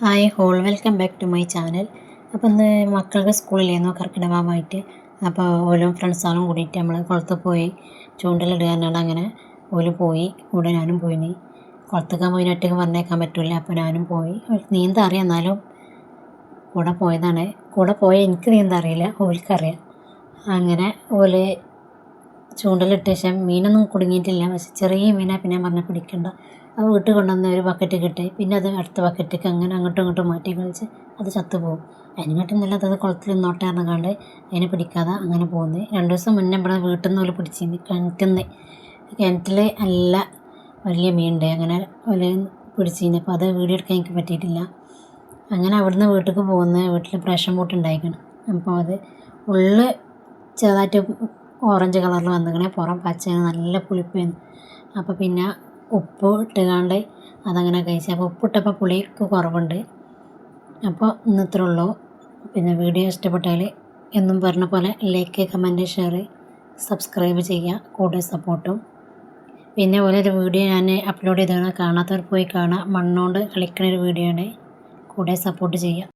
Hi all welcome back to my channel. അപ്പോൾ ഇന്ന് മക്കൾക്ക് സ്കൂളിലേന്നോ കർക്കിടകമായിട്ട് അപ്പോൾ ഓരോ ഫ്രണ്ട്സാളും കൂടിയിട്ട് നമ്മൾ കുളത്ത് പോയി ചൂണ്ടലിടുകയെന്നാണ്. അങ്ങനെ ഓല് പോയി, കൂടെ ഞാനും പോയിനി. കുളത്തേക്കാൻ പോയി ഒറ്റയ്ക്ക് പറഞ്ഞേക്കാൻ പറ്റില്ല, അപ്പോൾ ഞാനും പോയി. നീന്താൻ അറിയാം, എന്നാലും കൂടെ പോയതാണ്. കൂടെ പോയ എനിക്ക് നീന്താൻ അറിയില്ല, ഓൽക്കറിയാം. അങ്ങനെ ഓല് ചൂണ്ടലിട്ട ശേഷം മീനൊന്നും കുടുങ്ങിയിട്ടില്ല, പക്ഷെ ചെറിയ മീനാണ്. പിന്നെ ഞാൻ പറഞ്ഞ പിടിക്കണ്ട, അത് വീട്ടിൽ കൊണ്ടുവന്ന് ഒരു ബക്കറ്റ് കിട്ടി. പിന്നെ അത് അടുത്ത ബക്കറ്റേക്ക് അങ്ങനെ അങ്ങോട്ടും ഇങ്ങോട്ടും മാറ്റി കളിച്ച് അത് ചത്തുപോകും. അതിനെക്കാട്ടും നല്ലത് അത് കുളത്തിൽ നിന്നോട്ടെ പറഞ്ഞുകൊണ്ട് അതിനെ പിടിക്കാതെ അങ്ങനെ പോകുന്നത്. 2 ദിവസം മുന്നേ ഇവിടെ വീട്ടിൽ നിന്ന് ഓല് പിടിച്ചിരുന്നു. കിണറ്റിൽ നല്ല വലിയ മീനുണ്ട്, അങ്ങനെ ഓല് പിടിച്ചിരുന്നു. അപ്പോൾ അത് വീഡിയോ എടുക്കാൻ എനിക്ക് പറ്റിയിട്ടില്ല. അങ്ങനെ അവിടുന്ന് വീട്ടിലേക്ക് പോകുന്നത് വീട്ടിൽ പ്രഷർ ബോട്ട് ഉണ്ടായിരിക്കണം. അപ്പോൾ അത് ഉള്ളിൽ ചെറുതായിട്ട് ഓറഞ്ച് കളറിൽ വന്നിങ്ങനെ, പുറം പച്ചയാണ്, നല്ല പുളിപ്പായിരുന്നു. അപ്പോൾ പിന്നെ ഉപ്പ് ഇട്ടുകൊണ്ട് അതങ്ങനെ കഴിച്ചു. അപ്പോൾ ഉപ്പിട്ടപ്പോൾ പുളിക്ക് കുറവുണ്ട്. അപ്പോൾ ഇന്നത്രേ ഉള്ളൂ. പിന്നെ വീഡിയോ ഇഷ്ടപ്പെട്ടാൽ എന്നും പറഞ്ഞ പോലെ ലൈക്ക്, കമൻറ്റ്, ഷെയർ, സബ്സ്ക്രൈബ് ചെയ്യുക, കൂടെ സപ്പോർട്ടും. പിന്നെ ഒരു വീഡിയോ ഞാൻ അപ്ലോഡ് ചെയ്തതാണ്, കാണാത്തവർ പോയി കാണാം. മണ്ണുകൊണ്ട് കളിക്കുന്ന ഒരു വീഡിയോ ആണ്, കൂടെ സപ്പോർട്ട് ചെയ്യുക.